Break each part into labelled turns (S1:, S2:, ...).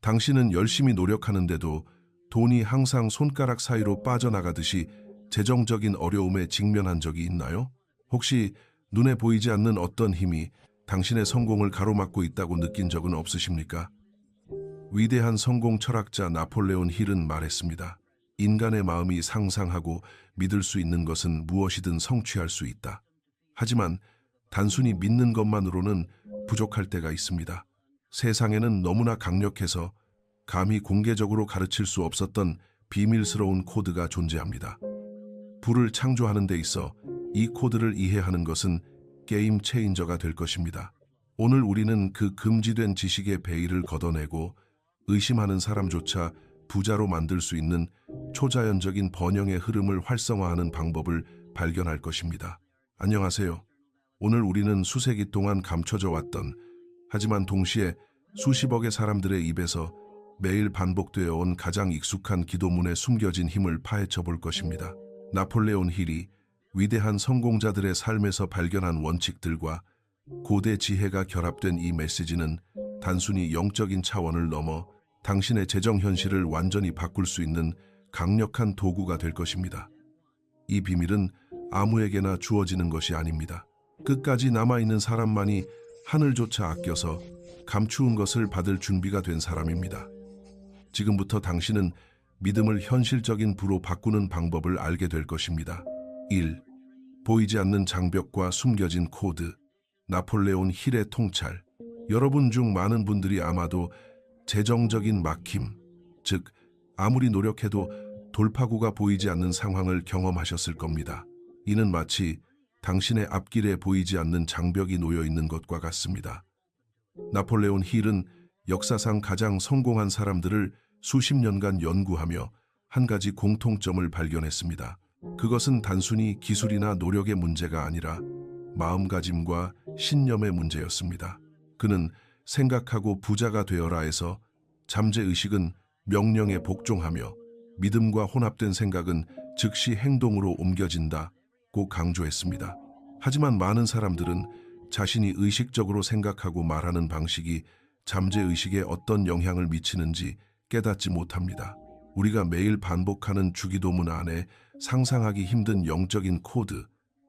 S1: 당신은 열심히 노력하는데도 돈이 항상 손가락 사이로 빠져나가듯이 재정적인 어려움에 직면한 적이 있나요? 혹시 눈에 보이지 않는 어떤 힘이 당신의 성공을 가로막고 있다고 느낀 적은 없으십니까? 위대한 성공 철학자 나폴레온 힐은 말했습니다. 인간의 마음이 상상하고 믿을 수 있는 것은 무엇이든 성취할 수 있다. 하지만 단순히 믿는 것만으로는 부족할 때가 있습니다. 세상에는 너무나 강력해서 감히 공개적으로 가르칠 수 없었던 비밀스러운 코드가 존재합니다. 부를 창조하는 데 있어 이 코드를 이해하는 것은 게임 체인저가 될 것입니다. 오늘 우리는 그 금지된 지식의 베일을 걷어내고 의심하는 사람조차 부자로 만들 수 있는 초자연적인 번영의 흐름을 활성화하는 방법을 발견할 것입니다. 안녕하세요. 오늘 우리는 수세기 동안 감춰져 왔던, 하지만 동시에 수십억의 사람들의 입에서 매일 반복되어 온 가장 익숙한 기도문에 숨겨진 힘을 파헤쳐 볼 것입니다. 나폴레온 힐이 위대한 성공자들의 삶에서 발견한 원칙들과 고대 지혜가 결합된 이 메시지는 단순히 영적인 차원을 넘어 당신의 재정 현실을 완전히 바꿀 수 있는 강력한 도구가 될 것입니다. 이 비밀은 아무에게나 주어지는 것이 아닙니다. 끝까지 남아있는 사람만이 하늘조차 아껴서 감추운 것을 받을 준비가 된 사람입니다. 지금부터 당신은 믿음을 현실적인 부로 바꾸는 방법을 알게 될 것입니다. 1. 보이지 않는 장벽과 숨겨진 코드. 나폴레온 힐의 통찰. 여러분 중 많은 분들이 아마도 재정적인 막힘, 즉 아무리 노력해도 돌파구가 보이지 않는 상황을 경험하셨을 겁니다. 이는 마치 당신의 앞길에 보이지 않는 장벽이 놓여 있는 것과 같습니다. 나폴레온 힐은 역사상 가장 성공한 사람들을 수십 년간 연구하며 한 가지 공통점을 발견했습니다. 그것은 단순히 기술이나 노력의 문제가 아니라 마음가짐과 신념의 문제였습니다. 그는 생각하고 부자가 되어라에서 잠재의식은 명령에 복종하며 믿음과 혼합된 생각은 즉시 행동으로 옮겨진다고 강조했습니다. 하지만 많은 사람들은 자신이 의식적으로 생각하고 말하는 방식이 잠재의식에 어떤 영향을 미치는지 깨닫지 못합니다. 우리가 매일 반복하는 주기도문 안에 상상하기 힘든 영적인 코드,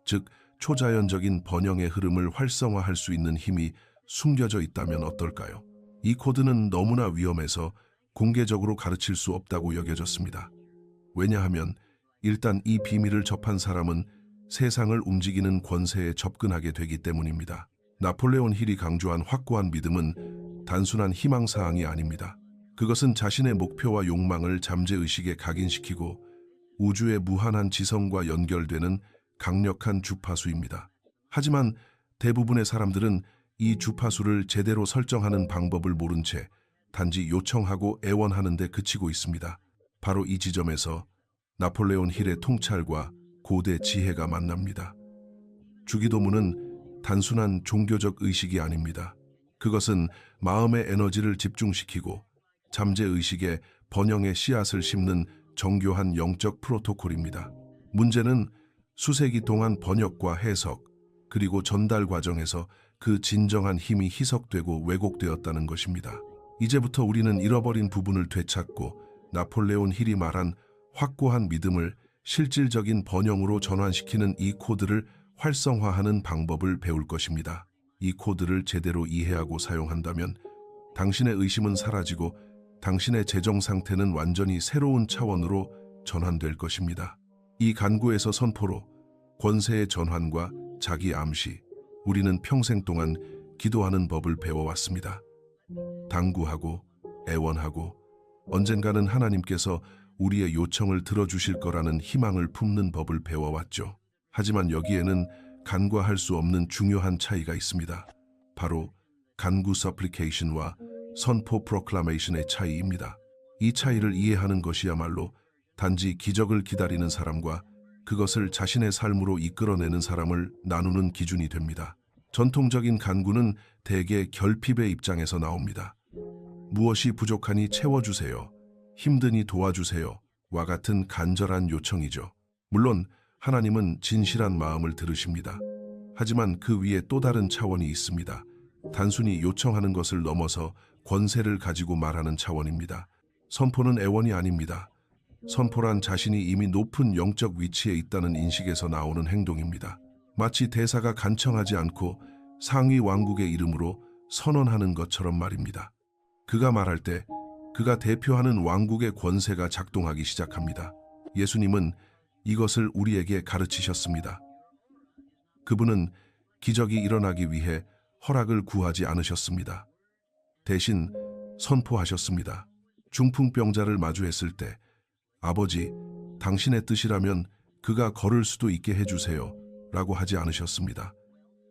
S1: 즉 초자연적인 번영의 흐름을 활성화할 수 있는 힘이 숨겨져 있다면 어떨까요? 이 코드는 너무나 위험해서 공개적으로 가르칠 수 없다고 여겨졌습니다. 왜냐하면 일단 이 비밀을 접한 사람은 세상을 움직이는 권세에 접근하게 되기 때문입니다. 나폴레온 힐이 강조한 확고한 믿음은 단순한 희망사항이 아닙니다. 그것은 자신의 목표와 욕망을 잠재의식에 각인시키고 우주의 무한한 지성과 연결되는 강력한 주파수입니다. 하지만 대부분의 사람들은 이 주파수를 제대로 설정하는 방법을 모른 채 단지 요청하고 애원하는 데 그치고 있습니다. 바로 이 지점에서 나폴레온 힐의 통찰과 고대 지혜가 만납니다. 주기도문은 단순한 종교적 의식이 아닙니다. 그것은 마음의 에너지를 집중시키고 잠재의식에 번영의 씨앗을 심는 정교한 영적 프로토콜입니다. 문제는 수세기 동안 번역과 해석, 그리고 전달 과정에서 그 진정한 힘이 희석되고 왜곡되었다는 것입니다. 이제부터 우리는 잃어버린 부분을 되찾고 나폴레온 힐이 말한 확고한 믿음을 실질적인 번영으로 전환시키는 이 코드를 활성화하는 방법을 배울 것입니다. 이 코드를 제대로 이해하고 사용한다면 당신의 의심은 사라지고 당신의 재정 상태는 완전히 새로운 차원으로 전환될 것입니다. 이 간구에서 선포로 권세의 전환과 자기 암시, 우리는 평생 동안 기도하는 법을 배워왔습니다. 당구하고 애원하고 언젠가는 하나님께서 우리의 요청을 들어주실 거라는 희망을 품는 법을 배워왔죠. 하지만 여기에는 간과할 수 없는 중요한 차이가 있습니다. 바로 간구 서플리케이션과 선포 프로클라메이션의 차이입니다. 이 차이를 이해하는 것이야말로 단지 기적을 기다리는 사람과 그것을 자신의 삶으로 이끌어내는 사람을 나누는 기준이 됩니다. 전통적인 간구는 대개 결핍의 입장에서 나옵니다. 무엇이 부족하니 채워주세요. 힘드니 도와주세요. 와 같은 간절한 요청이죠. 물론 하나님은 진실한 마음을 들으십니다. 하지만 그 위에 또 다른 차원이 있습니다. 단순히 요청하는 것을 넘어서 권세를 가지고 말하는 차원입니다. 선포는 애원이 아닙니다. 선포란 자신이 이미 높은 영적 위치에 있다는 인식에서 나오는 행동입니다. 마치 대사가 간청하지 않고 상위 왕국의 이름으로 선언하는 것처럼 말입니다. 그가 말할 때 그가 대표하는 왕국의 권세가 작동하기 시작합니다. 예수님은 이것을 우리에게 가르치셨습니다. 그분은 기적이 일어나기 위해 허락을 구하지 않으셨습니다. 대신 선포하셨습니다. 중풍병자를 마주했을 때 아버지, 당신의 뜻이라면 그가 걸을 수도 있게 해주세요 라고 하지 않으셨습니다.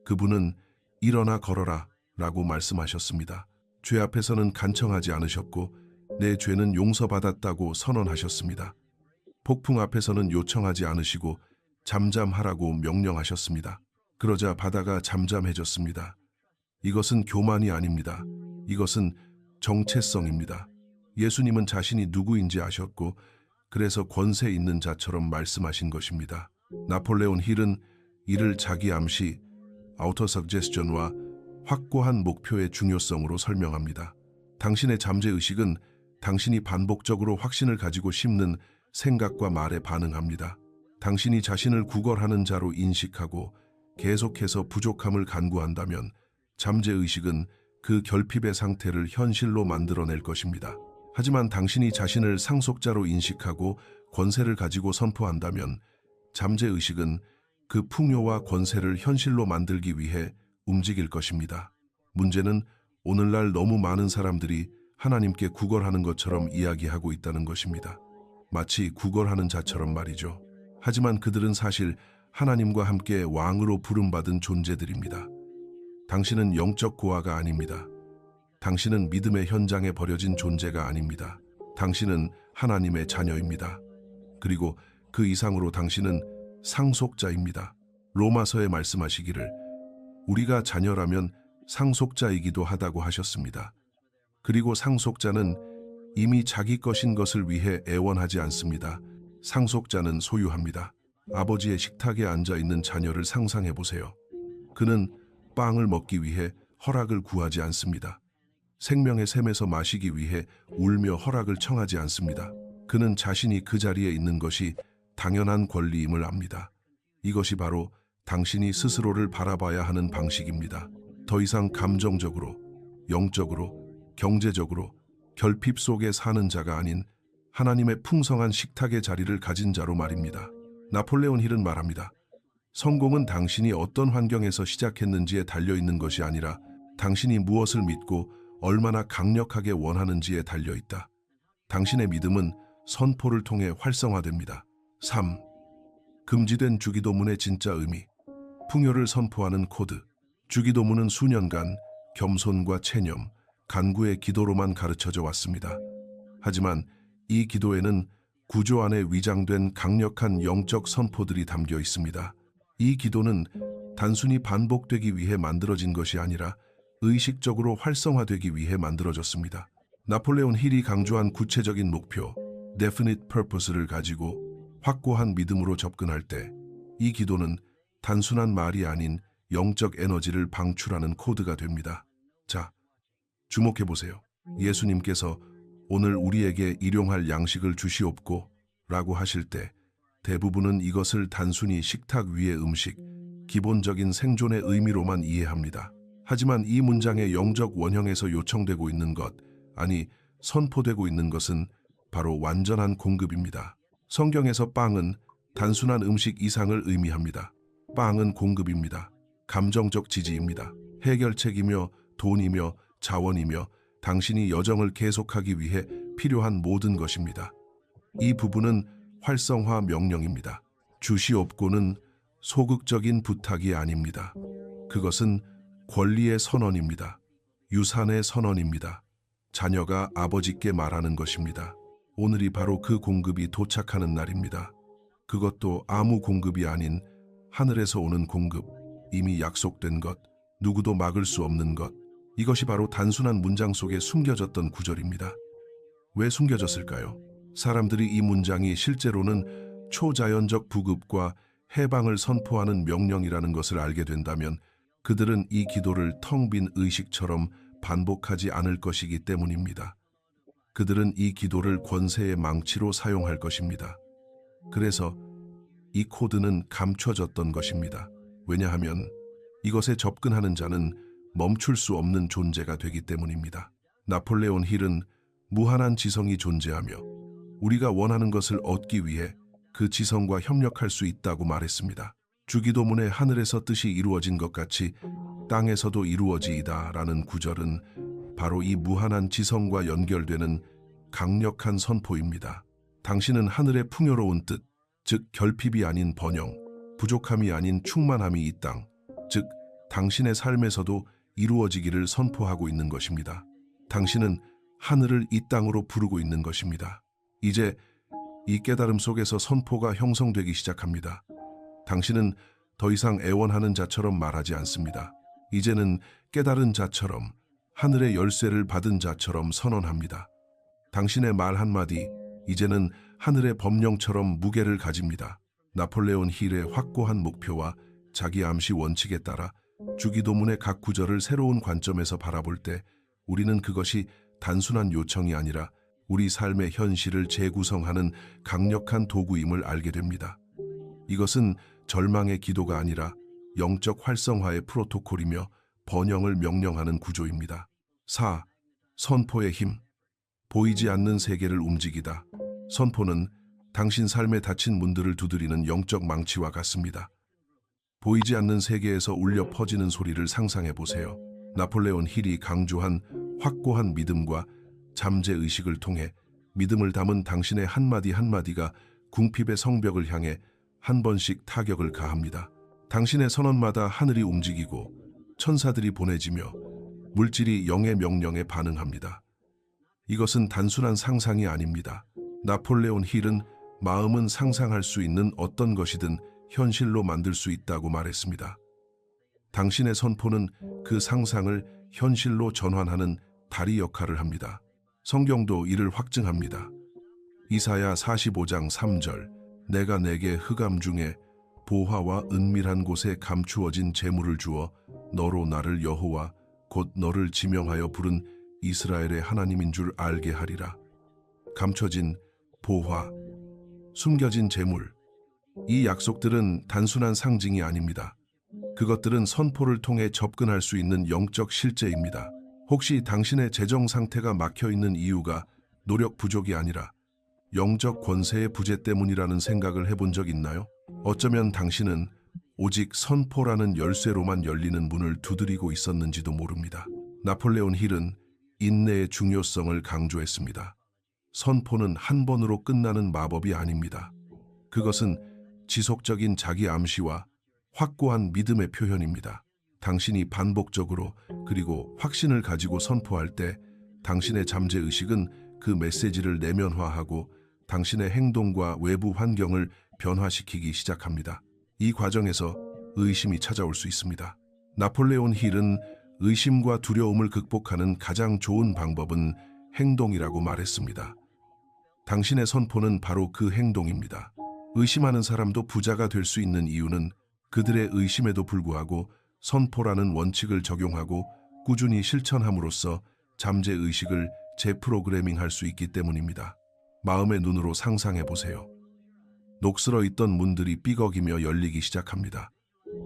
S1: 그분은 일어나 걸어라 라고 말씀하셨습니다. 죄 앞에서는 간청하지 않으셨고 내 죄는 용서받았다고 선언하셨습니다. 폭풍 앞에서는 요청하지 않으시고 잠잠하라고 명령하셨습니다. 그러자 바다가 잠잠해졌습니다. 이것은 교만이 아닙니다. 이것은 정체성입니다. 예수님은 자신이 누구인지 아셨고 그래서 권세 있는 자처럼 말씀하신 것입니다. 나폴레온 힐은 이를 자기 암시, 아우터 서제스션과 확고한 목표의 중요성으로 설명합니다. 당신의 잠재의식은 당신이 반복적으로 확신을 가지고 심는 생각과 말에 반응합니다. 당신이 자신을 구걸하는 자로 인식하고 계속해서 부족함을 간구한다면 잠재의식은 그 결핍의 상태를 현실로 만들어낼 것입니다. 하지만 당신이 자신을 상속자로 인식하고 권세를 가지고 선포한다면 잠재의식은 그 풍요와 권세를 현실로 만들기 위해 움직일 것입니다. 문제는 오늘날 너무 많은 사람들이 하나님께 구걸하는 것처럼 이야기하고 있다는 것입니다. 마치 구걸하는 자처럼 말이죠. 하지만 그들은 사실 하나님과 함께 왕으로 부름받은 존재들입니다. 당신은 영적 고아가 아닙니다. 당신은 믿음의 현장에 버려진 존재가 아닙니다. 당신은 하나님의 자녀입니다. 그리고 그 이상으로 당신은 상속자입니다. 로마서에 말씀하시기를 우리가 자녀라면 상속자이기도 하다고 하셨습니다. 그리고 상속자는 이미 자기 것인 것을 위해 애원하지 않습니다. 상속자는 소유합니다. 아버지의 식탁에 앉아 있는 자녀를 상상해 보세요. 그는 빵을 먹기 위해 허락을 구하지 않습니다. 생명의 샘에서 마시기 위해 울며 허락을 청하지 않습니다. 그는 자신이 그 자리에 있는 것이 당연한 권리임을 압니다. 이것이 바로 당신이 스스로를 바라봐야 하는 방식입니다. 더 이상 감정적으로, 영적으로, 경제적으로 결핍 속에 사는 자가 아닌 하나님의 풍성한 식탁의 자리를 가진 자로 말입니다. 나폴레온 힐은 말합니다. 성공은 당신이 어떤 환경에서 시작했는지에 달려있는 것이 아니라 당신이 무엇을 믿고 얼마나 강력하게 원하는지에 달려있다. 당신의 믿음은 선포를 통해 활성화됩니다. 3. 금지된 주기도문의 진짜 의미. 풍요를 선포하는 코드. 주기도문은 수년간 겸손과 체념, 간구의 기도로만 가르쳐져 왔습니다. 하지만 이 기도에는 구조 안에 위장된 강력한 영적 선포들이 담겨 있습니다. 이 기도는 단순히 반복되기 위해 만들어진 것이 아니라 의식적으로 활성화되기 위해 만들어졌습니다. 나폴레온 힐이 강조한 구체적인 목표, definite purpose를 가지고 확고한 믿음으로 접근할 때 이 기도는 단순한 말이 아닌 영적 에너지를 방출하는 코드가 됩니다. 자, 주목해보세요. 예수님께서 오늘 우리에게 일용할 양식을 주시옵고 라고 하실 때 대부분은 이것을 단순히 식탁 위의 음식, 기본적인 생존의 의미로만 이해합니다. 하지만 이 문장의 영적 원형에서 요청되고 있는 것, 아니 선포되고 있는 것은 바로 완전한 공급입니다. 성경에서 빵은 단순한 음식 이상을 의미합니다. 빵은 공급입니다. 감정적 지지입니다. 해결책이며 돈이며 자원이며 당신이 여정을 계속하기 위해 필요한 모든 것입니다. 이 부분은 활성화 명령입니다. 주시옵고는 소극적인 부탁이 아닙니다. 그것은 권리의 선언입니다. 유산의 선언입니다. 자녀가 아버지께 말하는 것입니다. 오늘이 바로 그 공급이 도착하는 날입니다. 그것도 아무 공급이 아닌 하늘에서 오는 공급, 이미 약속된 것, 누구도 막을 수 없는 것. 이것이 바로 단순한 문장 속에 숨겨졌던 구절입니다. 왜 숨겨졌을까요? 사람들이 이 문장이 실제로는 초자연적 부급과 해방을 선포하는 명령이라는 것을 알게 된다면 그들은 이 기도를 텅 빈 의식처럼 반복하지 않을 것이기 때문입니다. 그들은 이 기도를 권세의 망치로 사용할 것입니다. 그래서 이 코드는 감춰졌던 것입니다. 왜냐하면 이것에 접근하는 자는 멈출 수 없는 존재가 되기 때문입니다. 나폴레온 힐은 무한한 지성이 존재하며 우리가 원하는 것을 얻기 위해 그 지성과 협력할 수 있다고 말했습니다. 주기도문의 하늘에서 뜻이 이루어진 것 같이 땅에서도 이루어지이다 라는 구절은 바로 이 무한한 지성과 연결되는 강력한 선포입니다. 당신은 하늘의 풍요로운 뜻, 즉 결핍이 아닌 번영, 부족함이 아닌 충만함이 이 땅, 즉 당신의 삶에서도 이루어지기를 선포하고 있는 것입니다. 당신은 하늘을 이 땅으로 부르고 있는 것입니다. 이제 이 깨달음 속에서 선포가 형성되기 시작합니다. 당신은 더 이상 애원하는 자처럼 말하지 않습니다. 이제는 깨달은 자처럼, 하늘의 열쇠를 받은 자처럼 선언합니다. 당신의 말 한마디, 이제는 하늘의 법령처럼 무게를 가집니다. 나폴레온 힐의 확고한 목표와 자기 암시 원칙에 따라 주기도문의 각 구절을 새로운 관점에서 바라볼 때 우리는 그것이 단순한 요청이 아니라 우리 삶의 현실을 재구성하는 강력한 도구임을 알게 됩니다. 이것은 절망의 기도가 아니라 영적 활성화의 프로토콜이며 번영을 명령하는 구조입니다. 4. 선포의 힘. 보이지 않는 세계를 움직이다. 선포는 당신 삶에 닫힌 문들을 두드리는 영적 망치와 같습니다. 보이지 않는 세계에서 울려 퍼지는 소리를 상상해 보세요. 나폴레온 힐이 강조한 확고한 믿음과 잠재의식을 통해 믿음을 담은 당신의 한마디 한마디가 궁핍의 성벽을 향해 한 번씩 타격을 가합니다. 당신의 선언마다 하늘이 움직이고 천사들이 보내지며 물질이 영의 명령에 반응합니다. 이것은 단순한 상상이 아닙니다. 나폴레온 힐은 마음은 상상할 수 있는 어떤 것이든 현실로 만들 수 있다고 말했습니다. 당신의 선포는 그 상상을 현실로 전환하는 다리 역할을 합니다. 성경도 이를 확증합니다. 이사야 45장 3절, 내가 내게 흑암 중에 보화와 은밀한 곳에 감추어진 재물을 주어 너로 나를 여호와 곧 너를 지명하여 부른 이스라엘의 하나님인 줄 알게 하리라. 감춰진 보화, 숨겨진 재물, 이 약속들은 단순한 상징이 아닙니다. 그것들은 선포를 통해 접근할 수 있는 영적 실제입니다. 혹시 당신의 재정 상태가 막혀있는 이유가 노력 부족이 아니라 영적 권세의 부재 때문이라는 생각을 해본 적 있나요? 어쩌면 당신은 오직 선포라는 열쇠로만 열리는 문을 두드리고 있었는지도 모릅니다. 나폴레온 힐은 인내의 중요성을 강조했습니다. 선포는 한 번으로 끝나는 마법이 아닙니다. 그것은 지속적인 자기 암시와 확고한 믿음의 표현입니다. 당신이 반복적으로 그리고 확신을 가지고 선포할 때 당신의 잠재의식은 그 메시지를 내면화하고 당신의 행동과 외부 환경을 변화시키기 시작합니다. 이 과정에서 의심이 찾아올 수 있습니다. 나폴레온 힐은 의심과 두려움을 극복하는 가장 좋은 방법은 행동이라고 말했습니다. 당신의 선포는 바로 그 행동입니다. 의심하는 사람도 부자가 될 수 있는 이유는 그들의 의심에도 불구하고 선포라는 원칙을 적용하고 꾸준히 실천함으로써 잠재의식을 재프로그래밍할 수 있기 때문입니다. 마음의 눈으로 상상해 보세요. 녹슬어 있던 문들이 삐걱이며 열리기 시작합니다.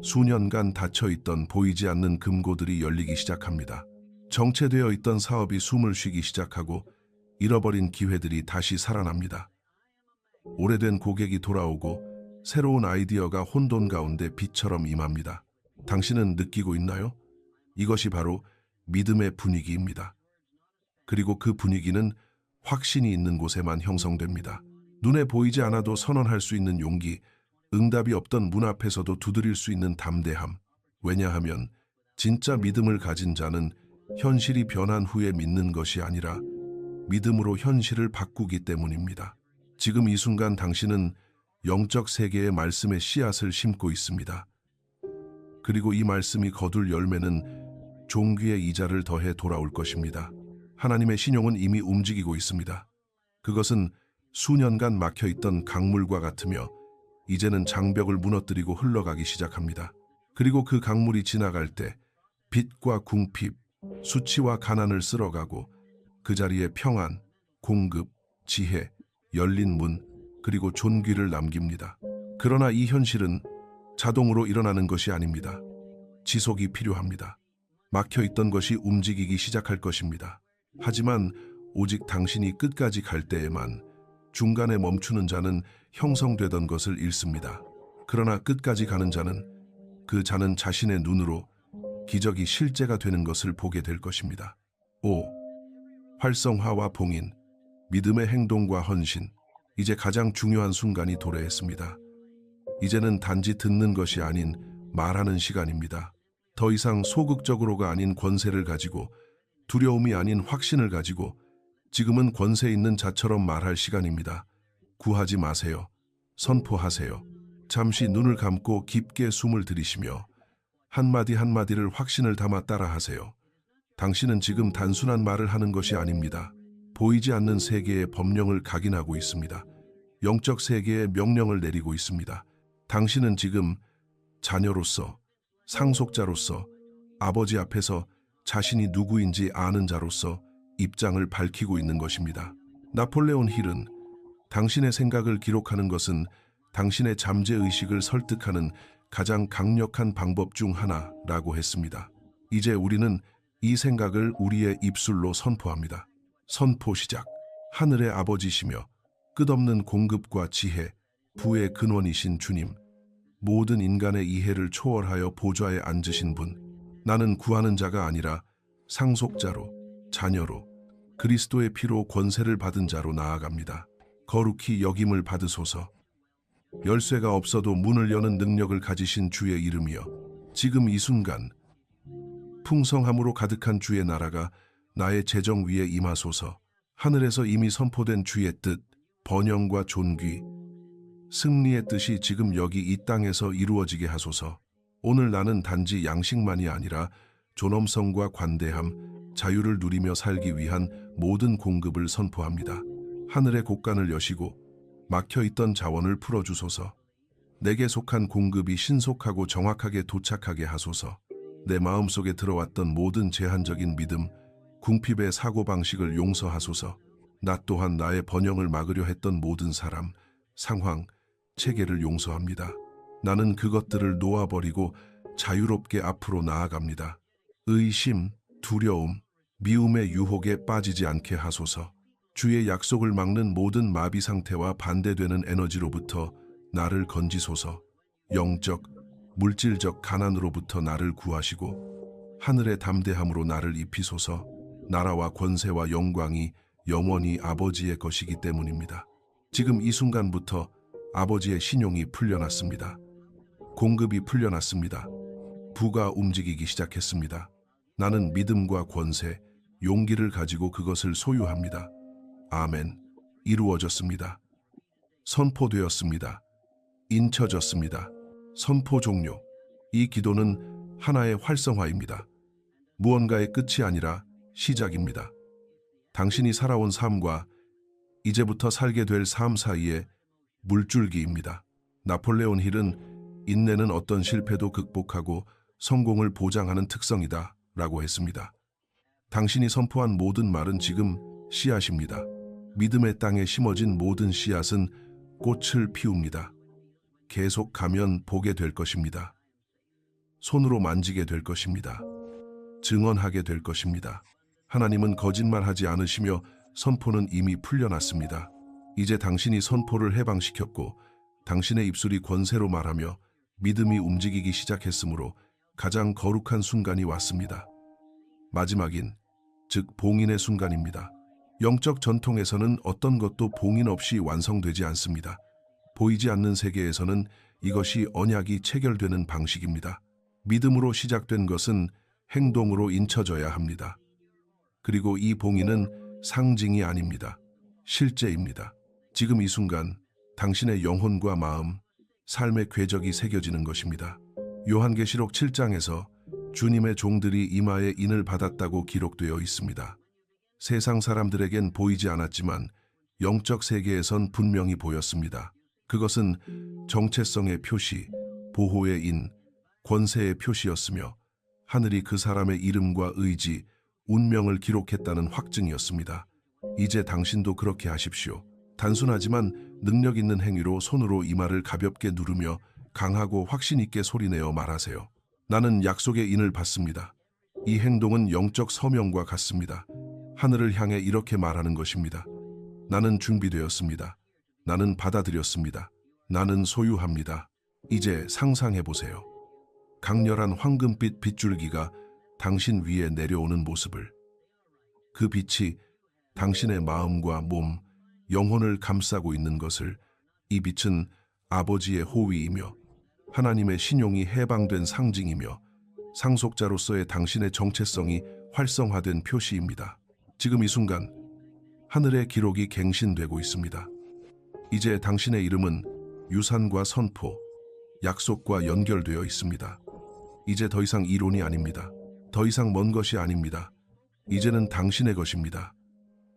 S1: 수년간 닫혀있던 보이지 않는 금고들이 열리기 시작합니다. 정체되어 있던 사업이 숨을 쉬기 시작하고 잃어버린 기회들이 다시 살아납니다. 오래된 고객이 돌아오고 새로운 아이디어가 혼돈 가운데 빛처럼 임합니다. 당신은 느끼고 있나요? 이것이 바로 믿음의 분위기입니다. 그리고 그 분위기는 확신이 있는 곳에만 형성됩니다. 눈에 보이지 않아도 선언할 수 있는 용기, 응답이 없던 문 앞에서도 두드릴 수 있는 담대함. 왜냐하면 진짜 믿음을 가진 자는 현실이 변한 후에 믿는 것이 아니라 믿음으로 현실을 바꾸기 때문입니다. 지금 이 순간 당신은 영적 세계의 말씀의 씨앗을 심고 있습니다. 그리고 이 말씀이 거둘 열매는 종귀의 이자를 더해 돌아올 것입니다. 하나님의 신용은 이미 움직이고 있습니다. 그것은 수년간 막혀있던 강물과 같으며 이제는 장벽을 무너뜨리고 흘러가기 시작합니다. 그리고 그 강물이 지나갈 때 빚과 궁핍, 수치와 가난을 쓸어가고 그 자리에 평안, 공급, 지혜, 열린 문, 그리고 존귀를 남깁니다. 그러나 이 현실은 자동으로 일어나는 것이 아닙니다. 지속이 필요합니다. 막혀있던 것이 움직이기 시작할 것입니다. 하지만 오직 당신이 끝까지 갈 때에만 중간에 멈추는 자는 형성되던 것을 잃습니다. 그러나 끝까지 가는 자는 그 자는 자신의 눈으로 기적이 실제가 되는 것을 보게 될 것입니다. 5. 활성화와 봉인, 믿음의 행동과 헌신. 이제 가장 중요한 순간이 도래했습니다. 이제는 단지 듣는 것이 아닌 말하는 시간입니다. 더 이상 소극적으로가 아닌 권세를 가지고, 두려움이 아닌 확신을 가지고 지금은 권세 있는 자처럼 말할 시간입니다. 구하지 마세요. 선포하세요. 잠시 눈을 감고 깊게 숨을 들이쉬며 한마디 한마디를 확신을 담아 따라하세요. 당신은 지금 단순한 말을 하는 것이 아닙니다. 보이지 않는 세계의 법령을 각인하고 있습니다. 영적 세계의 명령을 내리고 있습니다. 당신은 지금 자녀로서, 상속자로서, 아버지 앞에서 자신이 누구인지 아는 자로서 입장을 밝히고 있는 것입니다. 나폴레온 힐은 당신의 생각을 기록하는 것은 당신의 잠재의식을 설득하는 가장 강력한 방법 중 하나라고 했습니다. 이제 우리는 이 생각을 우리의 입술로 선포합니다. 선포 시작. 하늘의 아버지시며 끝없는 공급과 지혜, 부의 근원이신 주님, 모든 인간의 이해를 초월하여 보좌에 앉으신 분, 나는 구하는 자가 아니라 상속자로, 자녀로, 그리스도의 피로 권세를 받은 자로 나아갑니다. 거룩히 여김을 받으소서. 열쇠가 없어도 문을 여는 능력을 가지신 주의 이름이여, 지금 이 순간 풍성함으로 가득한 주의 나라가 나의 재정 위에 임하소서. 하늘에서 이미 선포된 주의 뜻, 번영과 존귀, 승리의 뜻이 지금 여기 이 땅에서 이루어지게 하소서. 오늘 나는 단지 양식만이 아니라 존엄성과 관대함, 자유를 누리며 살기 위한 모든 공급을 선포합니다. 하늘의 곳간을 여시고 막혀있던 자원을 풀어주소서. 내게 속한 공급이 신속하고 정확하게 도착하게 하소서. 내 마음속에 들어왔던 모든 제한적인 믿음, 궁핍의 사고방식을 용서하소서. 나 또한 나의 번영을 막으려 했던 모든 사람, 상황, 체계를 용서합니다. 나는 그것들을 놓아버리고 자유롭게 앞으로 나아갑니다. 의심, 두려움, 미움의 유혹에 빠지지 않게 하소서. 주의 약속을 막는 모든 마비 상태와 반대되는 에너지로부터 나를 건지소서. 영적, 물질적 가난으로부터 나를 구하시고 하늘의 담대함으로 나를 입히소서. 나라와 권세와 영광이 영원히 아버지의 것이기 때문입니다. 지금 이 순간부터 아버지의 신용이 풀려났습니다. 공급이 풀려났습니다. 부가 움직이기 시작했습니다. 나는 믿음과 권세, 용기를 가지고 그것을 소유합니다. 아멘. 이루어졌습니다. 선포되었습니다. 인쳐졌습니다. 선포 종료. 이 기도는 하나의 활성화입니다. 무언가의 끝이 아니라 시작입니다. 당신이 살아온 삶과 이제부터 살게 될 삶 사이에 물줄기입니다. 나폴레온 힐은 인내는 어떤 실패도 극복하고 성공을 보장하는 특성이다 라고 했습니다. 당신이 선포한 모든 말은 지금 씨앗입니다. 믿음의 땅에 심어진 모든 씨앗은 꽃을 피웁니다. 계속 가면 보게 될 것입니다. 손으로 만지게 될 것입니다. 증언하게 될 것입니다. 하나님은 거짓말하지 않으시며 선포는 이미 풀려났습니다. 이제 당신이 선포를 해방시켰고 당신의 입술이 권세로 말하며 믿음이 움직이기 시작했으므로 가장 거룩한 순간이 왔습니다. 마지막인, 즉 봉인의 순간입니다. 영적 전통에서는 어떤 것도 봉인 없이 완성되지 않습니다. 보이지 않는 세계에서는 이것이 언약이 체결되는 방식입니다. 믿음으로 시작된 것은 행동으로 인쳐져야 합니다. 그리고 이 봉인은 상징이 아닙니다. 실제입니다. 지금 이 순간 당신의 영혼과 마음, 삶의 궤적이 새겨지는 것입니다. 요한계시록 7장에서 주님의 종들이 이마에 인을 받았다고 기록되어 있습니다. 세상 사람들에겐 보이지 않았지만 영적 세계에선 분명히 보였습니다. 그것은 정체성의 표시, 보호의 인, 권세의 표시였으며 하늘이 그 사람의 이름과 의지, 운명을 기록했다는 확증이었습니다. 이제 당신도 그렇게 하십시오. 단순하지만 능력 있는 행위로 손으로 이마를 가볍게 누르며 강하고 확신 있게 소리내어 말하세요. 나는 약속의 인을 받습니다. 이 행동은 영적 서명과 같습니다. 하늘을 향해 이렇게 말하는 것입니다. 나는 준비되었습니다. 나는 받아들였습니다. 나는 소유합니다. 이제 상상해 보세요. 강렬한 황금빛 빗줄기가 당신 위에 내려오는 모습을. 그 빛이 당신의 마음과 몸, 영혼을 감싸고 있는 것을. 이 빛은 아버지의 호위이며 하나님의 신용이 해방된 상징이며 상속자로서의 당신의 정체성이 활성화된 표시입니다. 지금 이 순간 하늘의 기록이 갱신되고 있습니다. 이제 당신의 이름은 유산과 선포, 약속과 연결되어 있습니다. 이제 더 이상 이론이 아닙니다. 더 이상 먼 것이 아닙니다. 이제는 당신의 것입니다.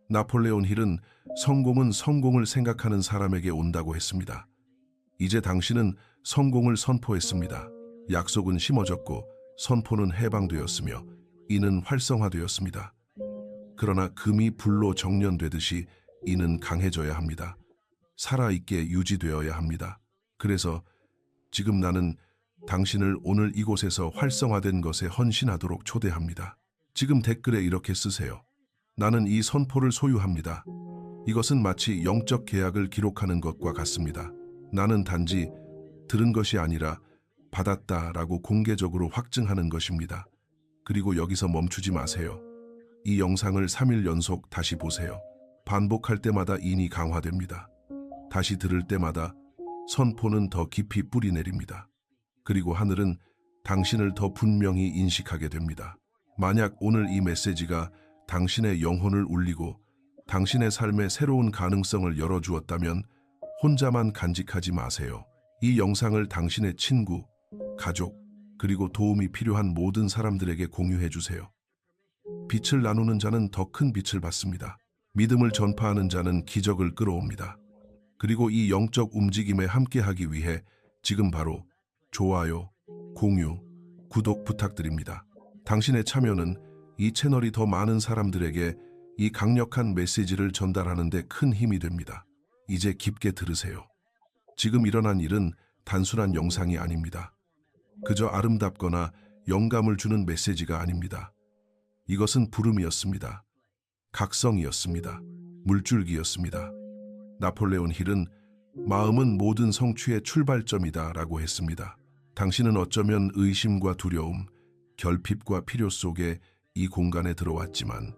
S1: 나폴레온 힐은 성공은 성공을 생각하는 사람에게 온다고 했습니다. 이제 당신은 성공을 선포했습니다. 약속은 심어졌고 선포는 해방되었으며 이는 활성화되었습니다. 그러나 금이 불로 정련되듯이 이는 강해져야 합니다. 살아있게 유지되어야 합니다. 그래서 지금 나는 당신을 오늘 이곳에서 활성화된 것에 헌신하도록 초대합니다. 지금 댓글에 이렇게 쓰세요. 나는 이 선포를 소유합니다. 이것은 마치 영적 계약을 기록하는 것과 같습니다. 나는 단지 들은 것이 아니라 받았다라고 공개적으로 확증하는 것입니다. 그리고 여기서 멈추지 마세요. 이 영상을 3일 연속 다시 보세요. 반복할 때마다 인이 강화됩니다. 다시 들을 때마다 선포는 더 깊이 뿌리 내립니다. 그리고 하늘은 당신을 더 분명히 인식하게 됩니다. 만약 오늘 이 메시지가 당신의 영혼을 울리고 당신의 삶에 새로운 가능성을 열어주었다면 혼자만 간직하지 마세요. 이 영상을 당신의 친구, 가족, 그리고 도움이 필요한 모든 사람들에게 공유해 주세요. 빛을 나누는 자는 더 큰 빛을 받습니다. 믿음을 전파하는 자는 기적을 끌어옵니다. 그리고 이 영적 움직임에 함께하기 위해 지금 바로 좋아요, 공유, 구독 부탁드립니다. 당신의 참여는 이 채널이 더 많은 사람들에게 이 강력한 메시지를 전달하는 데 큰 힘이 됩니다. 이제 깊게 들으세요. 지금 일어난 일은 단순한 영상이 아닙니다. 그저 아름답거나 영감을 주는 메시지가 아닙니다. 이것은 부름이었습니다. 각성이었습니다. 물줄기였습니다. 나폴레온 힐은 마음은 모든 성취의 출발점이다 라고 했습니다. 당신은 어쩌면 의심과 두려움, 결핍과 필요 속에 이 공간에 들어왔지만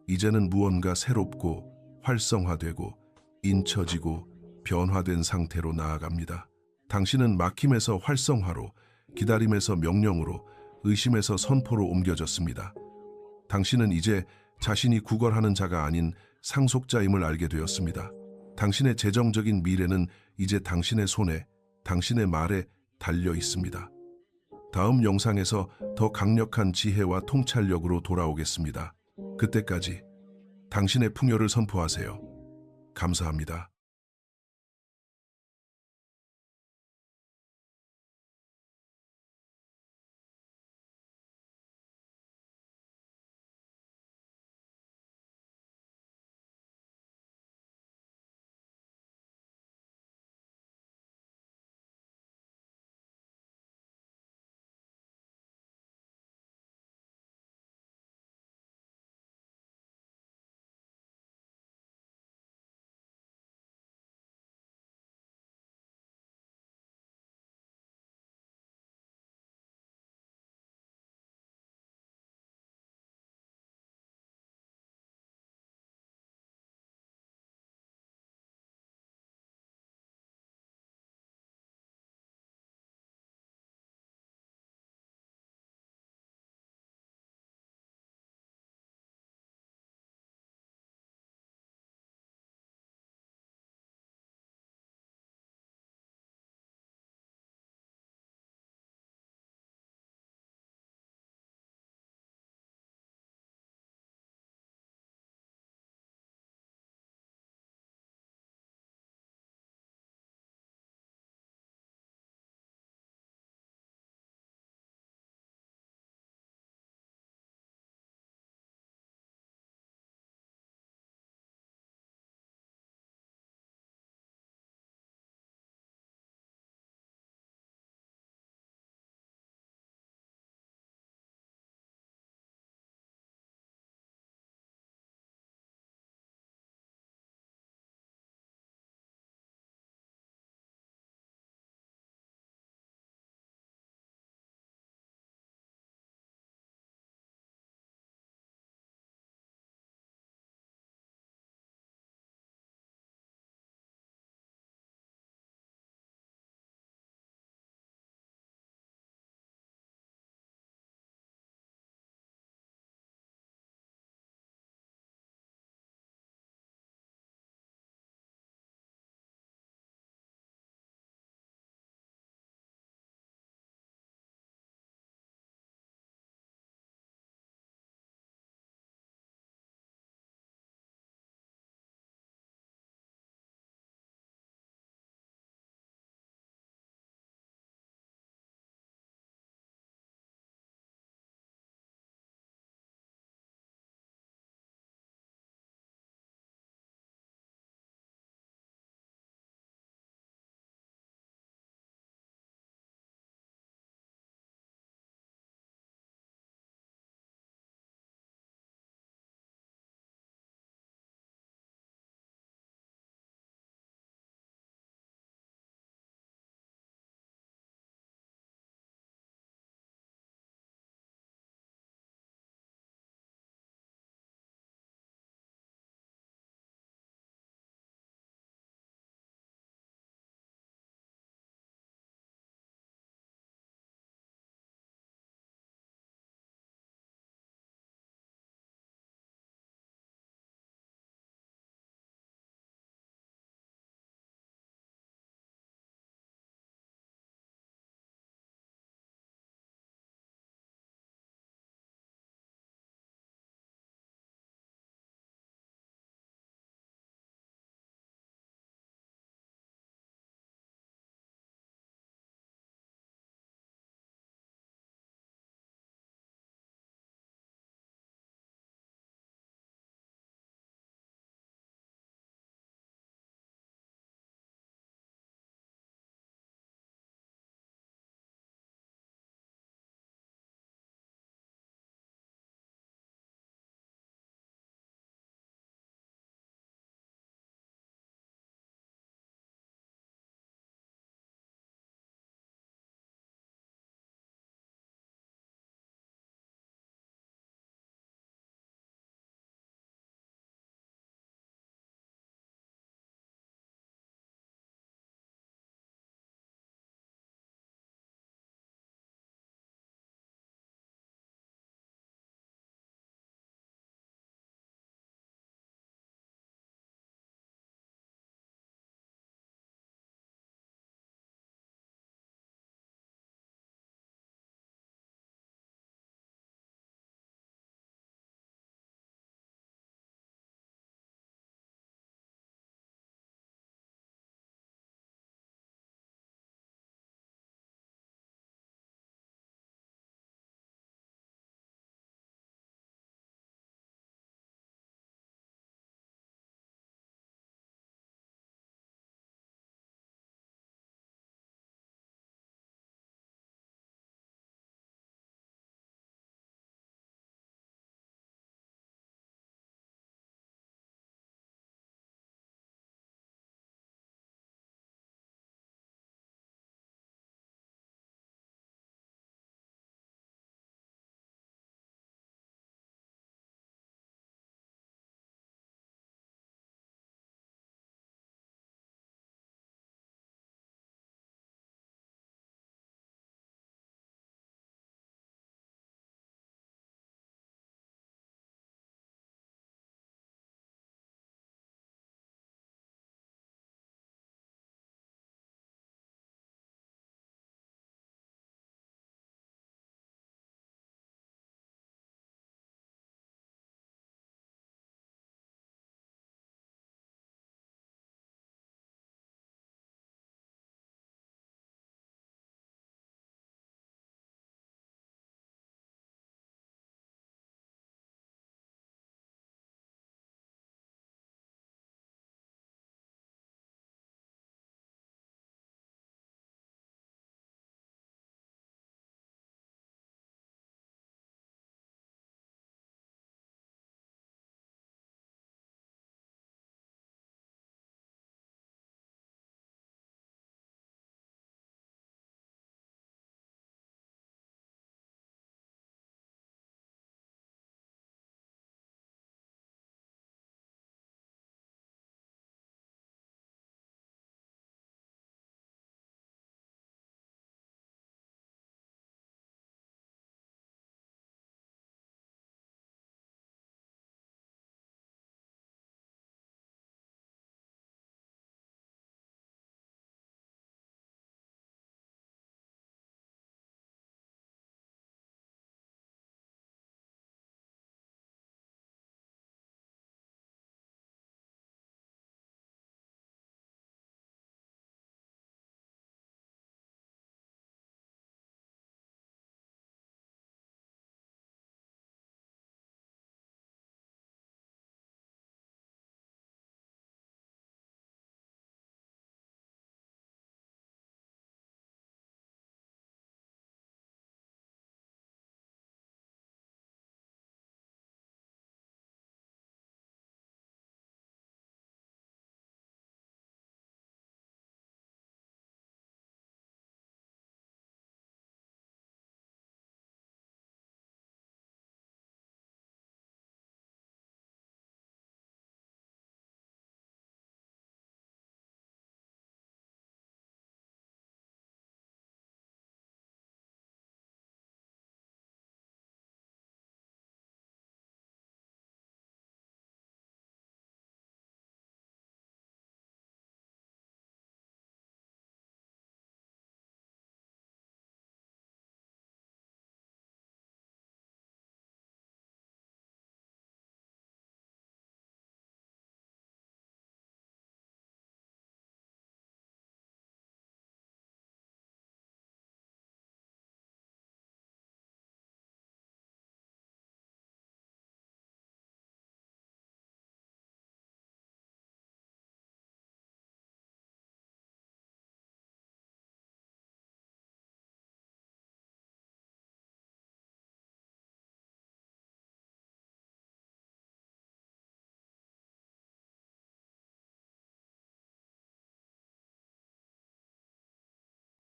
S1: 이제는 무언가 새롭고 활성화되고 인쳐지고 변화된 상태로 나아갑니다. 당신은 막힘에서 활성화로, 기다림에서 명령으로, 의심에서 선포로 옮겨졌습니다. 당신은 이제 자신이 구걸하는 자가 아닌 상속자임을 알게 되었습니다. 당신의 재정적인 미래는 이제 당신의 손에, 당신의 말에 달려 있습니다. 다음 영상에서 더 강력한 지혜와 통찰력으로 돌아오겠습니다. 그때까지 당신의 풍요를 선포하세요. 감사합니다.